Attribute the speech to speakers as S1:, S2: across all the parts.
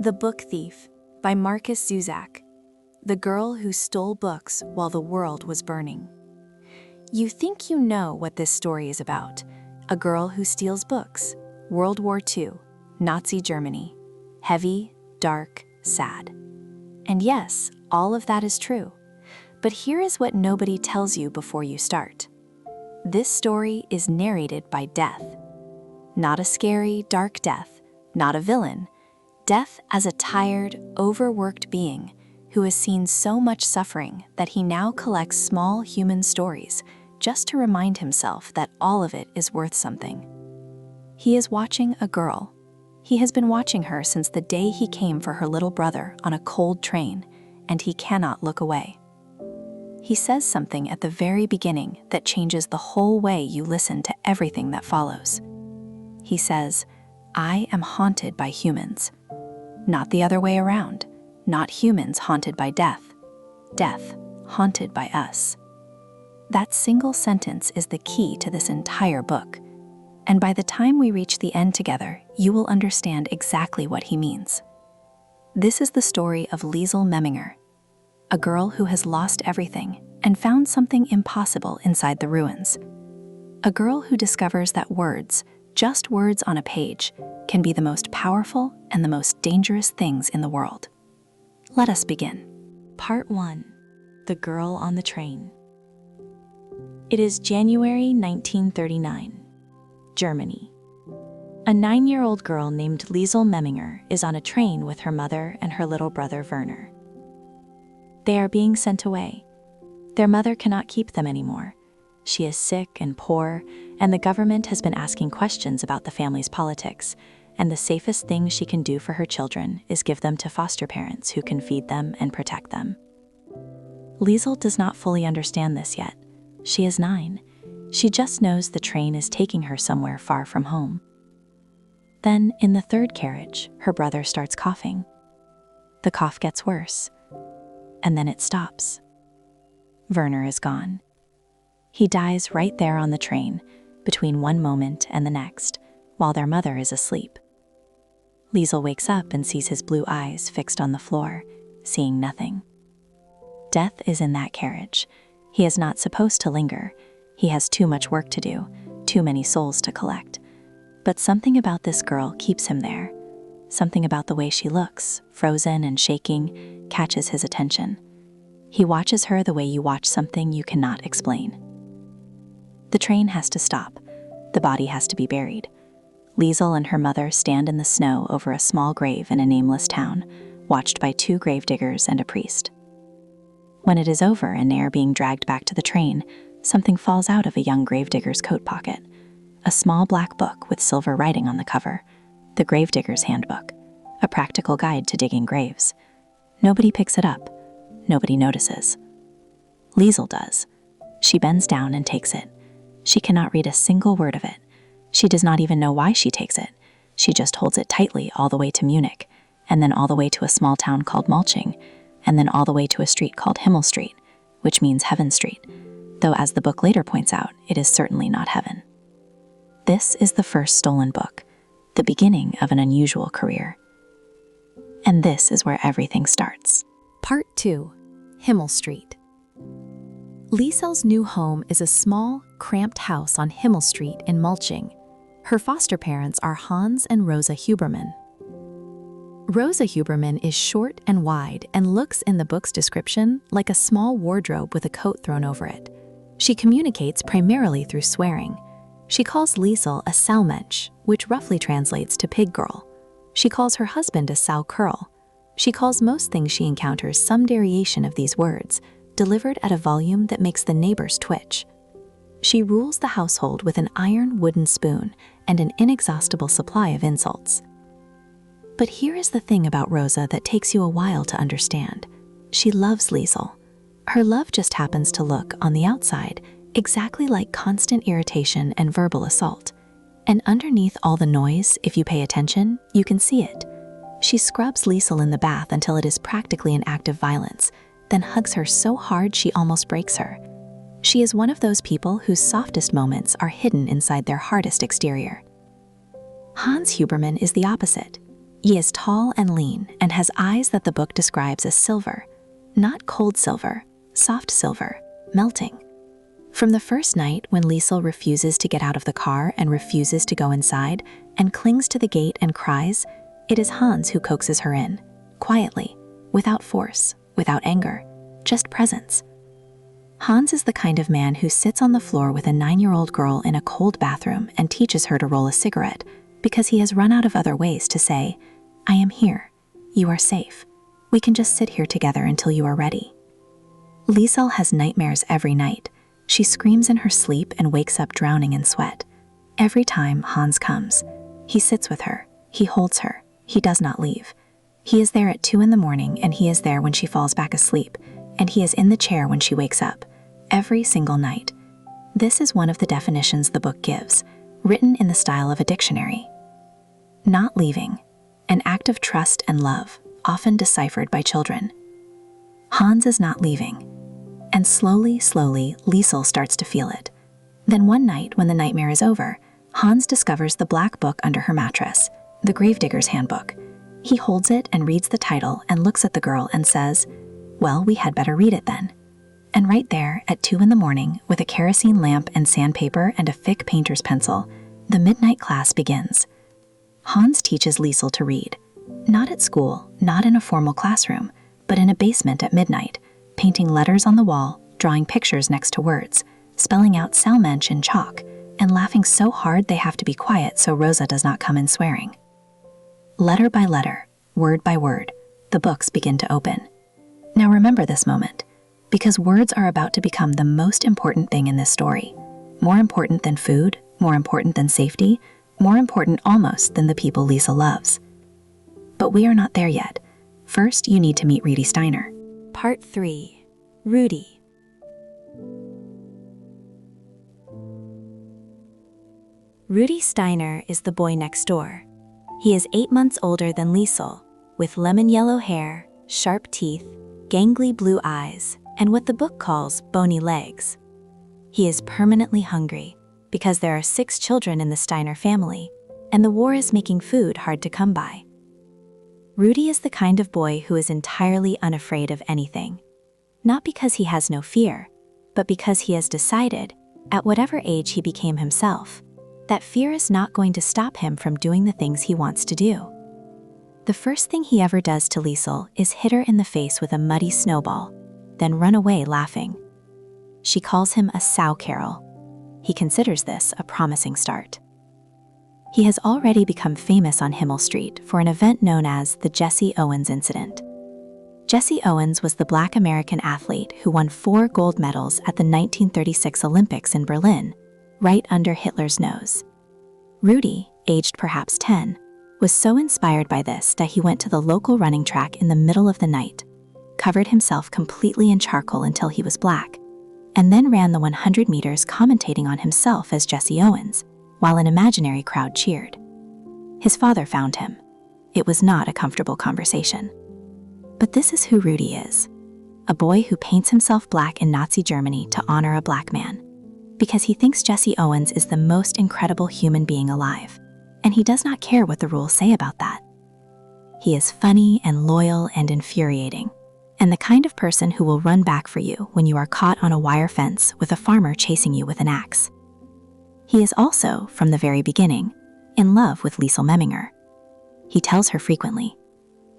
S1: The Book Thief by Markus Zusak. The girl who stole books while the world was burning. You think you know what this story is about. A girl who steals books. World War II. Nazi Germany. Heavy, dark, sad. And yes, all of that is true. But here is what nobody tells you before you start. This story is narrated by death. Not a scary, dark death. Not a villain. Death as a tired, overworked being who has seen so much suffering that he now collects small human stories just to remind himself that all of it is worth something. He is watching a girl. He has been watching her since the day he came for her little brother on a cold train, and he cannot look away. He says something at the very beginning that changes the whole way you listen to everything that follows. He says, "I am haunted by humans." Not the other way around. Not humans haunted by death. Death haunted by us. That single sentence is the key to this entire book. And by the time we reach the end together, you will understand exactly what he means. This is the story of Liesel Meminger, a girl who has lost everything and found something impossible inside the ruins. A girl who discovers that words, just words on a page, can be the most powerful and the most dangerous things in the world. Let us begin.
S2: Part 1. The Girl on the Train. It is January 1939. Germany. A 9-year-old girl named Liesel Meminger is on a train with her mother and her little brother Werner. They are being sent away. Their mother cannot keep them anymore. She is sick and poor, and the government has been asking questions about the family's politics, and the safest thing she can do for her children is give them to foster parents who can feed them and protect them. Liesel does not fully understand this yet. She is 9. She just knows the train is taking her somewhere far from home. Then, in the third carriage, her brother starts coughing. The cough gets worse, and then it stops. Werner is gone. He dies right there on the train, between one moment and the next, while their mother is asleep. Liesel wakes up and sees his blue eyes fixed on the floor, seeing nothing. Death is in that carriage. He is not supposed to linger. He has too much work to do, too many souls to collect. But something about this girl keeps him there. Something about the way she looks, frozen and shaking, catches his attention. He watches her the way you watch something you cannot explain. The train has to stop. The body has to be buried. Liesel and her mother stand in the snow over a small grave in a nameless town, watched by 2 gravediggers and a priest. When it is over and they are being dragged back to the train, something falls out of a young gravedigger's coat pocket. A small black book with silver writing on the cover, the Gravedigger's Handbook, a practical guide to digging graves. Nobody picks it up. Nobody notices. Liesel does. She bends down and takes it. She cannot read a single word of it. She does not even know why she takes it. She just holds it tightly all the way to Munich, and then all the way to a small town called Molching, and then all the way to a street called Himmel Street, which means Heaven Street, though as the book later points out, it is certainly not heaven. This is the first stolen book, the beginning of an unusual career. And this is where everything starts.
S1: Part 2. Himmel Street. Liesel's new home is a small, cramped house on Himmel Street in Molching. Her foster parents are Hans and Rosa Huberman. Rosa Huberman is short and wide and looks in the book's description like a small wardrobe with a coat thrown over it. She communicates primarily through swearing. She calls Liesel a Saumensch, which roughly translates to pig girl. She calls her husband a Sau Curl. She calls most things she encounters some variation of these words, delivered at a volume that makes the neighbors twitch. She rules the household with an iron wooden spoon and an inexhaustible supply of insults. But here is the thing about Rosa that takes you a while to understand. She loves Liesel. Her love just happens to look, on the outside, exactly like constant irritation and verbal assault. And underneath all the noise, if you pay attention, you can see it. She scrubs Liesel in the bath until it is practically an act of violence, then hugs her so hard she almost breaks her. She is one of those people whose softest moments are hidden inside their hardest exterior. Hans Huberman is the opposite.
S2: He is tall and lean and has eyes that the book describes as silver, not cold silver, soft silver, melting. From the first night when Liesel refuses to get out of the car and refuses to go inside and clings to the gate and cries, it is Hans who coaxes her in, quietly, without force, without anger, just presence. Hans is the kind of man who sits on the floor with a 9-year-old girl in a cold bathroom and teaches her to roll a cigarette because he has run out of other ways to say, "I am here. You are safe. We can just sit here together until you are ready." Liesel has nightmares every night. She screams in her sleep and wakes up drowning in sweat. Every time Hans comes, he sits with her, he holds her, he does not leave. He is there at 2 in the morning and he is there when she falls back asleep, and he is in the chair when she wakes up, every single night. This is one of the definitions the book gives, written in the style of a dictionary. Not leaving, an act of trust and love, often deciphered by children. Hans is not leaving. And slowly, Liesel starts to feel it. Then one night, when the nightmare is over, Hans discovers the black book under her mattress, the Gravedigger's Handbook. He holds it and reads the title and looks at the girl and says, "Well, we had better read it then." And right there, at 2 in the morning, with a kerosene lamp and sandpaper and a thick painter's pencil, the midnight class begins. Hans teaches Liesel to read. Not at school, not in a formal classroom, but in a basement at midnight, painting letters on the wall, drawing pictures next to words, spelling out Salmensch in chalk, and laughing so hard they have to be quiet so Rosa does not come in swearing. Letter by letter, word by word, the books begin to open. Now remember this moment, because words are about to become the most important thing in this story. More important than food, more important than safety, more important almost than the people Liesel loves. But we are not there yet. First, you need to meet Rudi Steiner.
S1: Part 3. Rudi. Rudi Steiner is the boy next door. He is 8 months older than Liesel, with lemon yellow hair, sharp teeth, gangly blue eyes, and what the book calls bony legs. He is permanently hungry because there are 6 children in the Steiner family, and the war is making food hard to come by. Rudi is the kind of boy who is entirely unafraid of anything. Not because he has no fear, but because he has decided, at whatever age he became himself, that fear is not going to stop him from doing the things he wants to do. The first thing he ever does to Liesel is hit her in the face with a muddy snowball, then run away laughing. She calls him a sow carol. He considers this a promising start. He has already become famous on Himmel Street for an event known as the Jesse Owens incident. Jesse Owens was the Black American athlete who won 4 gold medals at the 1936 Olympics in Berlin, right under Hitler's nose. Rudi, aged perhaps 10, was so inspired by this that he went to the local running track in the middle of the night, covered himself completely in charcoal until he was black, and then ran the 100 meters commentating on himself as Jesse Owens, while an imaginary crowd cheered. His father found him. It was not a comfortable conversation. But this is who Rudi is, a boy who paints himself black in Nazi Germany to honor a black man, because he thinks Jesse Owens is the most incredible human being alive, and he does not care what the rules say about that. He is funny and loyal and infuriating, and the kind of person who will run back for you when you are caught on a wire fence with a farmer chasing you with an axe. He is also, from the very beginning, in love with Liesel Meminger. He tells her frequently.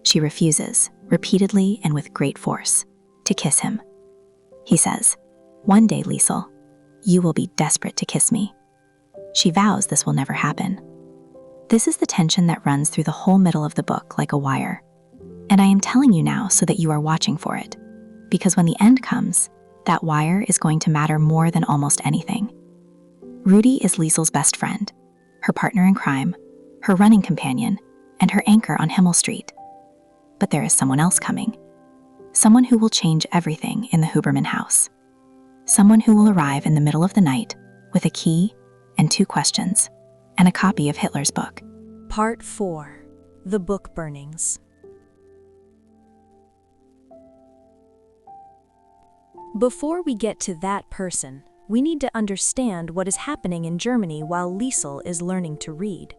S1: She refuses, repeatedly and with great force, to kiss him. He says, "One day, Liesel, you will be desperate to kiss me." She vows this will never happen. This is the tension that runs through the whole middle of the book like a wire. And I am telling you now so that you are watching for it, because when the end comes, that wire is going to matter more than almost anything. Rudi is Liesel's best friend, her partner in crime, her running companion, and her anchor on Himmel Street. But there is someone else coming. Someone who will change everything in the Huberman house. Someone who will arrive in the middle of the night with a key and 2 questions and a copy of Hitler's book.
S3: Part 4. The Book Burnings. Before we get to that person, we need to understand what is happening in Germany while Liesel is learning to read.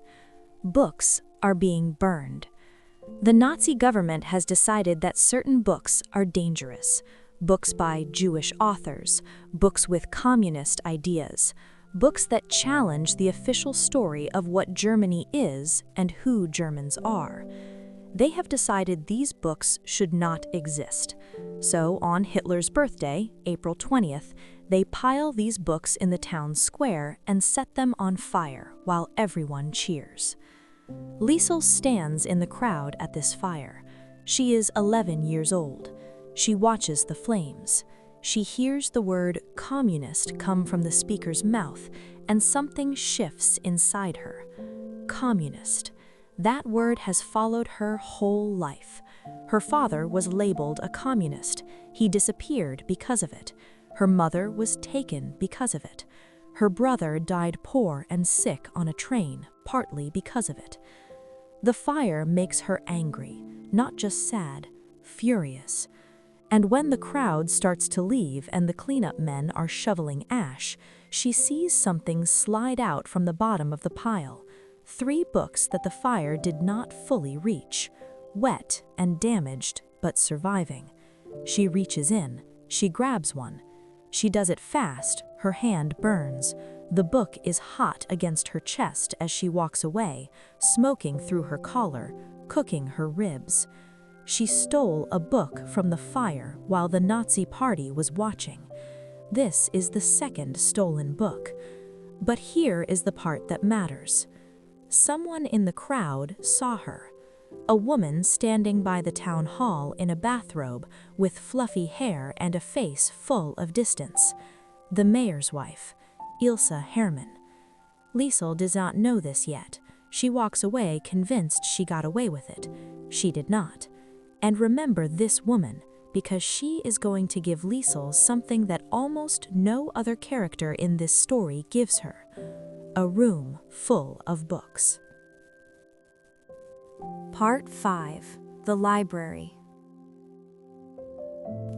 S3: Books are being burned. The Nazi government has decided that certain books are dangerous. Books by Jewish authors, books with communist ideas, books that challenge the official story of what Germany is and who Germans are. They have decided these books should not exist. So on Hitler's birthday, April 20th, they pile these books in the town square and set them on fire while everyone cheers. Liesel stands in the crowd at this fire. She is 11 years old. She watches the flames. She hears the word communist come from the speaker's mouth, and something shifts inside her. Communist. That word has followed her whole life. Her father was labeled a communist. He disappeared because of it. Her mother was taken because of it. Her brother died poor and sick on a train, partly because of it. The fire makes her angry, not just sad, furious. And when the crowd starts to leave and the cleanup men are shoveling ash, she sees something slide out from the bottom of the pile. 3 books that the fire did not fully reach, wet and damaged, but surviving. She reaches in, she grabs one. She does it fast, her hand burns. The book is hot against her chest as she walks away, smoking through her collar, cooking her ribs. She stole a book from the fire while the Nazi party was watching. This is the second stolen book. But here is the part that matters. Someone in the crowd saw her. A woman standing by the town hall in a bathrobe with fluffy hair and a face full of distance. The mayor's wife, Ilse Hermann. Liesel does not know this yet. She walks away convinced she got away with it. She did not. And remember this woman, because she is going to give Liesel something that almost no other character in this story gives her. A room full of books.
S1: Part 5. The Library.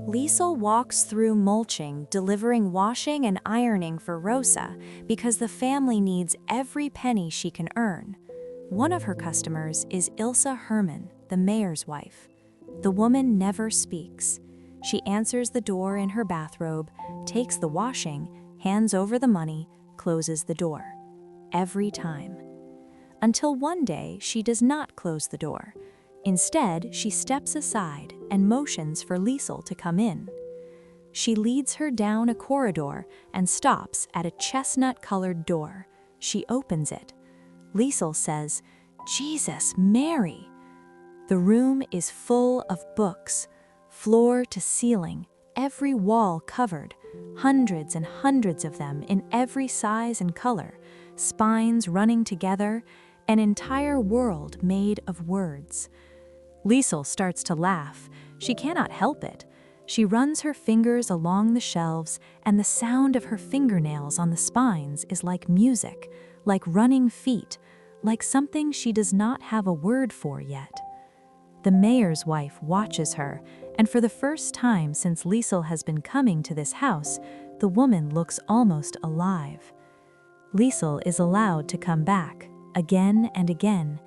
S1: Liesel walks through Molching delivering washing and ironing for Rosa because the family needs every penny she can earn. One of her customers is Ilse Hermann, the mayor's wife. The woman never speaks. She answers the door in her bathrobe, takes the washing, hands over the money, closes the door. Every time. Until one day she does not close the door. Instead, she steps aside and motions for Liesel to come in. She leads her down a corridor and stops at a chestnut-colored door. She opens it. Liesel says, "Jesus, Mary!" The room is full of books, floor to ceiling, every wall covered, hundreds and hundreds of them in every size and color, spines running together, an entire world made of words. Liesel starts to laugh. She cannot help it. She runs her fingers along the shelves, and the sound of her fingernails on the spines is like music, like running feet, like something she does not have a word for yet. The mayor's wife watches her, and for the first time since Liesel has been coming to this house, the woman looks almost alive. Liesel is allowed to come back, again and again.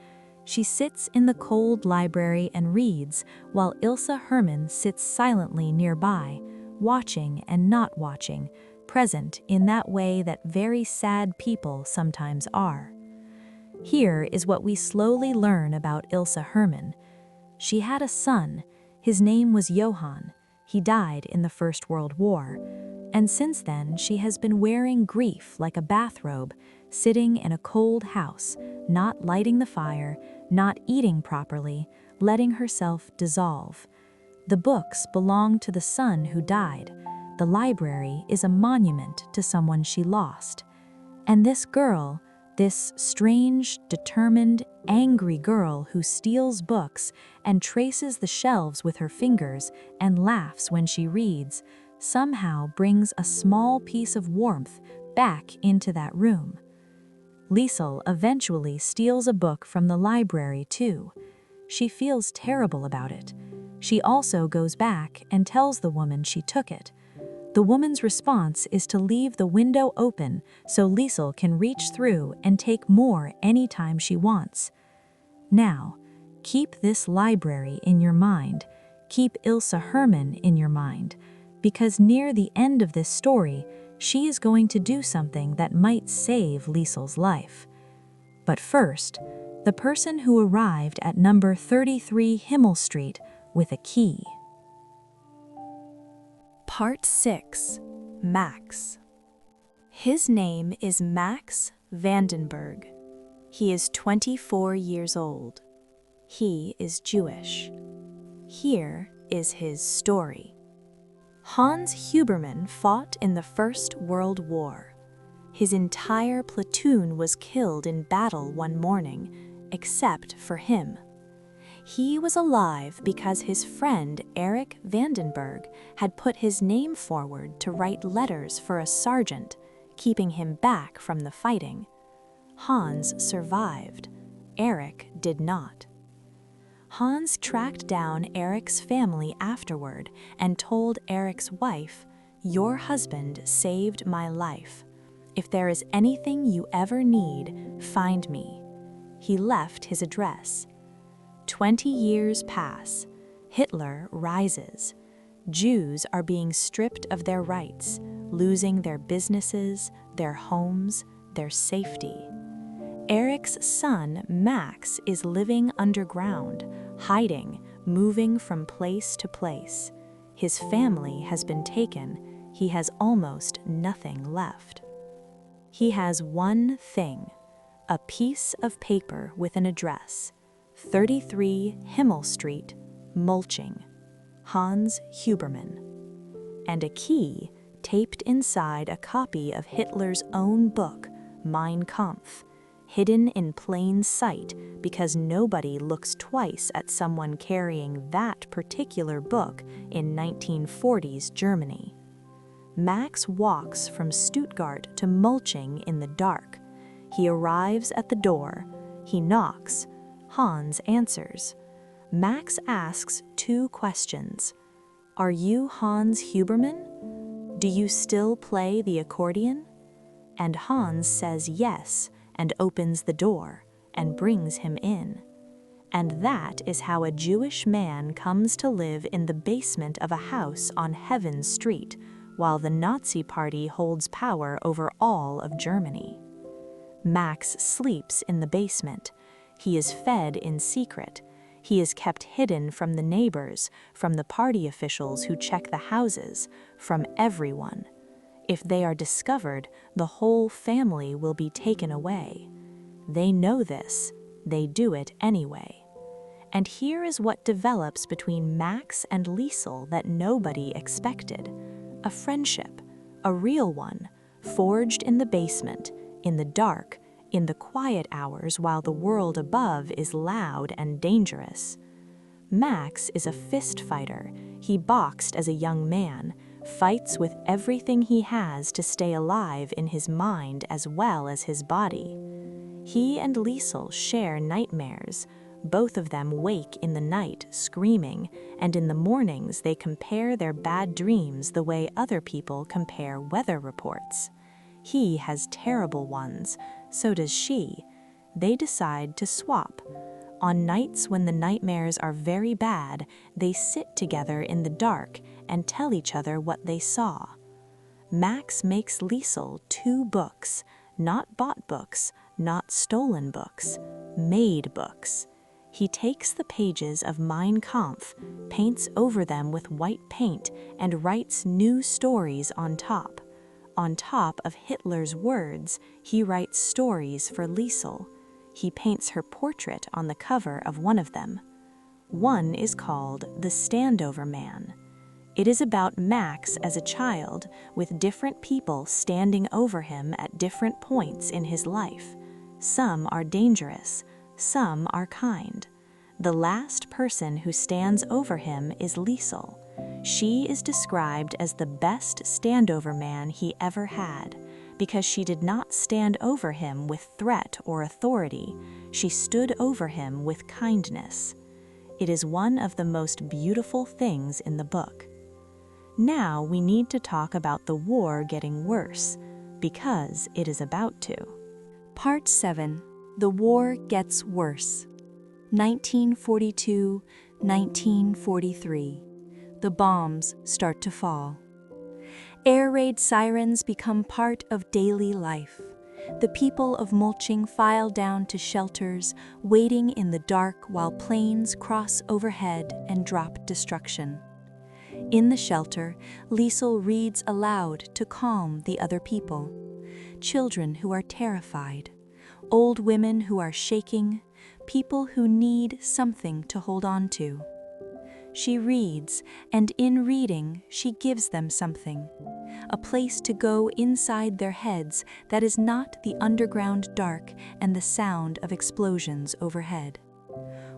S1: She sits in the cold library and reads, while Ilse Hermann sits silently nearby, watching and not watching, present in that way that very sad people sometimes are. Here is what we slowly learn about Ilse Hermann. She had a son. His name was Johann. He died in the First World War. And since then, she has been wearing grief like a bathrobe, sitting in a cold house, not lighting the fire, not eating properly, letting herself dissolve. The books belong to the son who died. The library is a monument to someone she lost. And this girl, this strange, determined, angry girl who steals books and traces the shelves with her fingers and laughs when she reads, somehow brings a small piece of warmth back into that room. Liesel eventually steals a book from the library too. She feels terrible about it. She also goes back and tells the woman she took it. The woman's response is to leave the window open so Liesel can reach through and take more anytime she wants. Now,
S3: Keep this library in your mind. Keep Ilse Hermann in your mind, because near the end of this story, she is going to do something that might save Liesel's life. But first, the person who arrived at number 33 Himmel Street with a key.
S1: Part 6. Max. His name is Max Vandenberg. He is 24 years old. He is Jewish. Here is his story. Hans Huberman fought in the First World War. His entire platoon was killed in battle one morning, except for him. He was alive because his friend Erich Vandenberg had put his name forward to write letters for a sergeant, keeping him back from the fighting. Hans survived. Erich did not. Hans tracked down Erich's family afterward and told Erich's wife, "Your husband saved my life. If there is anything you ever need, find me." He left his address. 20 years pass. Hitler rises. Jews are being stripped of their rights, losing their businesses, their homes, their safety. Erich's son, Max, is living underground, hiding, moving from place to place. His family has been taken. He has almost nothing left. He has one thing, a piece of paper with an address, 33 Himmel Street, Molching, Hans Huberman, and a key taped inside a copy of Hitler's own book, Mein Kampf, hidden in plain sight because nobody looks twice at someone carrying that particular book in 1940s Germany. Max walks from Stuttgart to Molching in the dark. He arrives at the door. He knocks. Hans answers. Max asks 2 questions. "Are you Hans Huberman? Do you still play the accordion?" And Hans says yes and opens the door and brings him in. And that is how a Jewish man comes to live in the basement of a house on Heaven Street, while the Nazi Party holds power over all of Germany. Max sleeps in the basement. He is fed in secret. He is kept hidden from the neighbors, from the party officials who check the houses, from everyone. If they are discovered, the whole family will be taken away. They know this. They do it anyway. And here is what develops between Max and Liesel that nobody expected. A friendship, a real one, forged in the basement, in the dark, in the quiet hours while the world above is loud and dangerous. Max is a fist fighter. He boxed as a young man, fights with everything he has to stay alive in his mind as well as his body. He and Liesel share nightmares. Both of them wake in the night screaming, and in the mornings they compare their bad dreams the way other people compare weather reports. He has terrible ones, so does she. They decide to swap. On nights when the nightmares are very bad, they sit together in the dark and tell each other what they saw. Max makes Liesel 2 books, not bought books, not stolen books, made books. He takes the pages of Mein Kampf, paints over them with white paint, and writes new stories on top. On top of Hitler's words, he writes stories for Liesel. He paints her portrait on the cover of one of them. One is called The Standover Man. It is about Max as a child, with different people standing over him at different points in his life. Some are dangerous, some are kind. The last person who stands over him is Liesel. She is described as the best standover man he ever had, because she did not stand over him with threat or authority. She stood over him with kindness. It is one of the most beautiful things in the book. Now we need to talk about the war getting worse, because it is about to. Part 7. The war gets worse. 1942, 1943. The bombs start to fall. Air raid sirens become part of daily life. The people of Molching file down to shelters, waiting in the dark while planes cross overhead and drop destruction. In the shelter, Liesel reads aloud to calm the other people. Children who are terrified, old women who are shaking, people who need something to hold on to. She reads, and in reading, she gives them something. A place to go inside their heads that is not the underground dark and the sound of explosions overhead.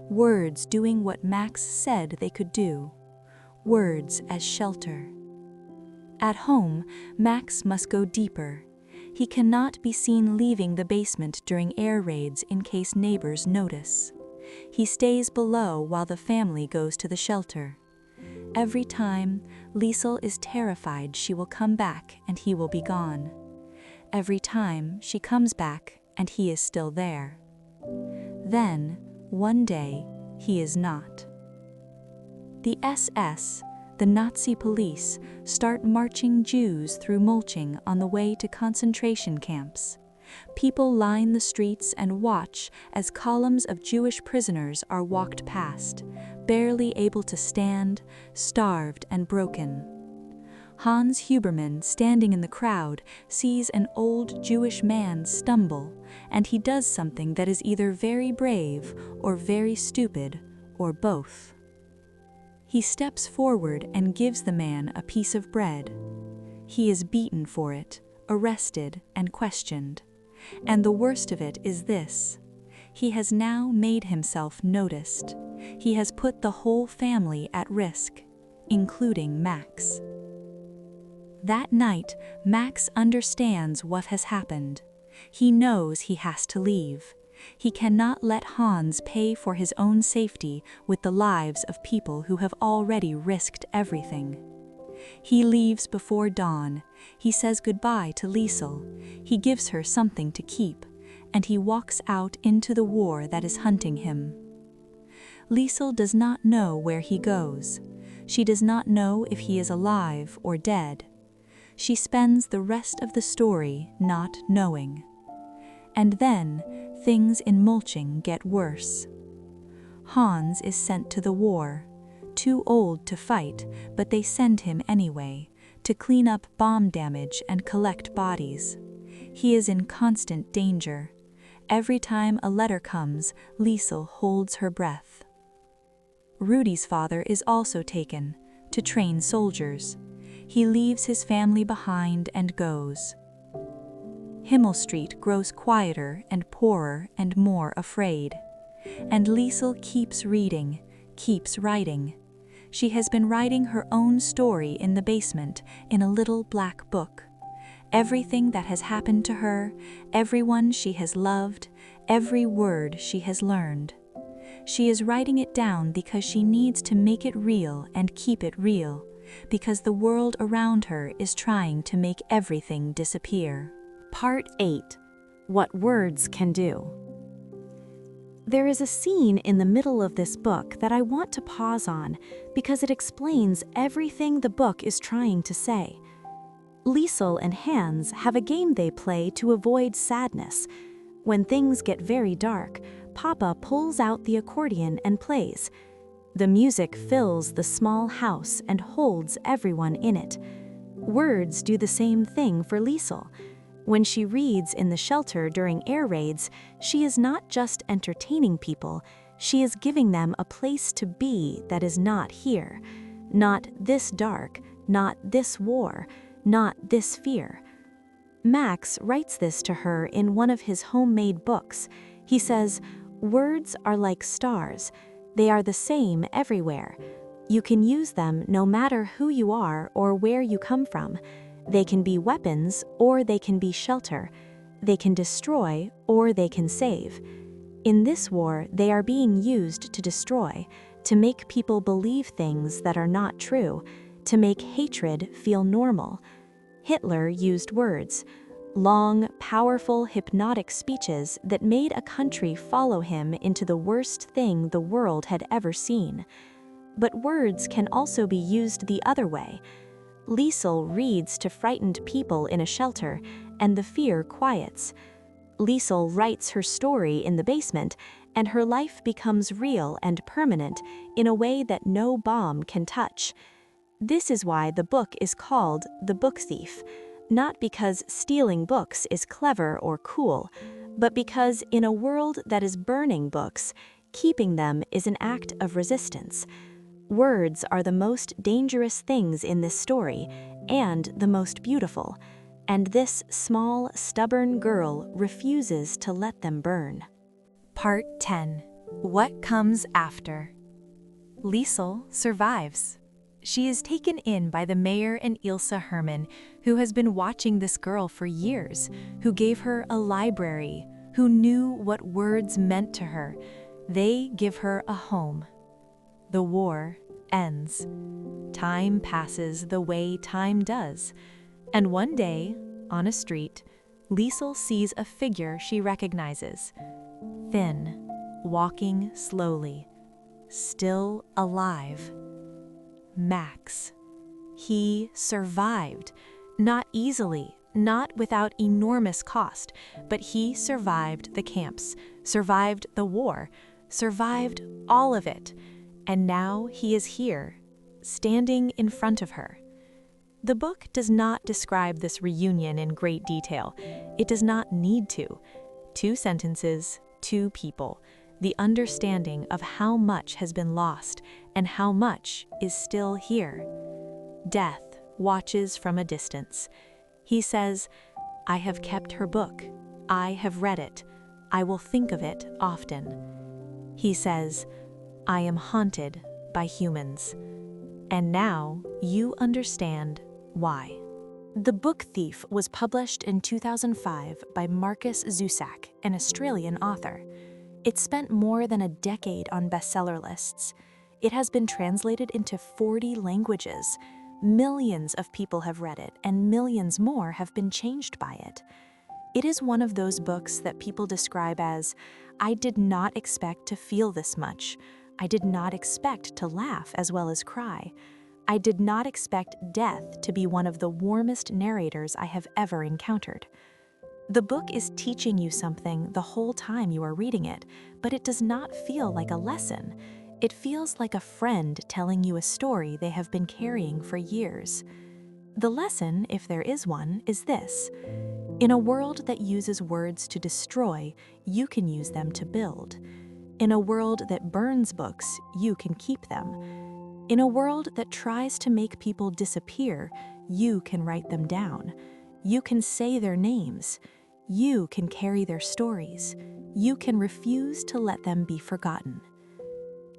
S1: Words doing what Max said they could do. Words as shelter. At home, Max must go deeper. He cannot be seen leaving the basement during air raids in case neighbors notice. He stays below while the family goes to the shelter. Every time, Liesel is terrified she will come back and he will be gone. Every time, she comes back and he is still there. Then, one day, he is not. The SS, the Nazi police, start marching Jews through Molching on the way to concentration camps. People line the streets and watch as columns of Jewish prisoners are walked past, barely able to stand, starved and broken. Hans Huberman, standing in the crowd, sees an old Jewish man stumble, and he does something that is either very brave or very stupid, or both. He steps forward and gives the man a piece of bread. He is beaten for it, arrested and questioned. And the worst of it is this: he has now made himself noticed. He has put the whole family at risk, including Max. That night, Max understands what has happened. He knows he has to leave. He cannot let Hans pay for his own safety with the lives of people who have already risked everything. He leaves before dawn. He says goodbye to Liesel. He gives her something to keep, and he walks out into the war that is hunting him. Liesel does not know where he goes. She does not know if he is alive or dead. She spends the rest of the story not knowing. And then, things in Molching get worse. Hans is sent to the war. Too old to fight, but they send him anyway, to clean up bomb damage and collect bodies. He is in constant danger. Every time a letter comes, Liesel holds her breath. Rudy's father is also taken, to train soldiers. He leaves his family behind and goes. Himmel Street grows quieter and poorer and more afraid. And Liesel keeps reading, keeps writing. She has been writing her own story in the basement in a little black book. Everything that has happened to her, everyone she has loved, every word she has learned. She is writing it down because she needs to make it real and keep it real, because the world around her is trying to make everything disappear.
S2: Part 8. What Words Can Do. There is a scene in the middle of this book that I want to pause on because it explains everything the book is trying to say. Liesel and Hans have a game they play to avoid sadness. When things get very dark, Papa pulls out the accordion and plays. The music fills the small house and holds everyone in it. Words do the same thing for Liesel. When she reads in the shelter during air raids, she is not just entertaining people, she is giving them a place to be that is not here. Not this dark, not this war, not this fear. Max writes this to her in one of his homemade books. He says, "Words are like stars. They are the same everywhere. You can use them no matter who you are or where you come from. They can be weapons or they can be shelter. They can destroy or they can save. In this war, they are being used to destroy, to make people believe things that are not true, to make hatred feel normal. Hitler used words. long, powerful, hypnotic speeches that made a country follow him into the worst thing the world had ever seen. But words can also be used the other way. Liesel reads to frightened people in a shelter, and the fear quiets. Liesel writes her story in the basement, and her life becomes real and permanent in a way that no bomb can touch. This is why the book is called The Book Thief, not because stealing books is clever or cool, but because in a world that is burning books, keeping them is an act of resistance. Words are the most dangerous things in this story, and the most beautiful, and this small, stubborn girl refuses to let them burn.
S1: Part 10. What Comes After? Liesel survives. She is taken in by the mayor and Ilse Hermann, who has been watching this girl for years, who gave her a library, who knew what words meant to her. They give her a home. The war ends. Time passes the way time does. And one day, on a street, Liesel sees a figure she recognizes. Thin, walking slowly, still alive. Max. He survived. Not easily, not without enormous cost, but he survived the camps, survived the war, survived all of it. And now he is here, standing in front of her. The book does not describe this reunion in great detail. It does not need to. 2 sentences, 2 people, the understanding of how much has been lost and how much is still here. Death watches from a distance. He says, "I have kept her book. I have read it. I will think of it often." He says, "I am haunted by humans." And now you understand why. The Book Thief was published in 2005 by Markus Zusak, an Australian author. It spent more than a decade on bestseller lists. It has been translated into 40 languages. Millions of people have read it, and millions more have been changed by it. It is one of those books that people describe as, "I did not expect to feel this much. I did not expect to laugh as well as cry. I did not expect death to be one of the warmest narrators I have ever encountered." The book is teaching you something the whole time you are reading it, but it does not feel like a lesson. It feels like a friend telling you a story they have been carrying for years. The lesson, if there is one, is this: in a world that uses words to destroy, you can use them to build. In a world that burns books, you can keep them. In a world that tries to make people disappear, you can write them down. You can say their names. You can carry their stories. You can refuse to let them be forgotten.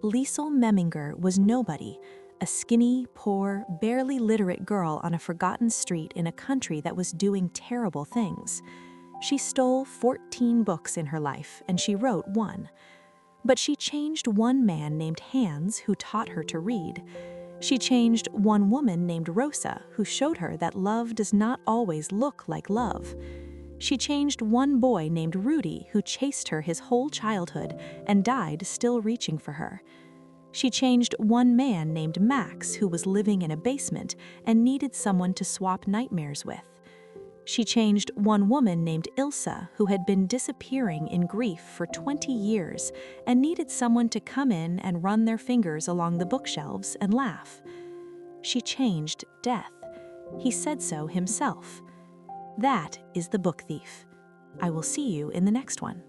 S1: Liesel Meminger was nobody, a skinny, poor, barely literate girl on a forgotten street in a country that was doing terrible things. She stole 14 books in her life, and she wrote 1. But she changed one man named Hans, who taught her to read. She changed one woman named Rosa, who showed her that love does not always look like love. She changed one boy named Rudy, who chased her his whole childhood and died still reaching for her. She changed one man named Max, who was living in a basement and needed someone to swap nightmares with. She changed one woman named Ilse, who had been disappearing in grief for 20 years and needed someone to come in and run their fingers along the bookshelves and laugh. She changed death. He said so himself. That is The Book Thief. I will see you in the next one.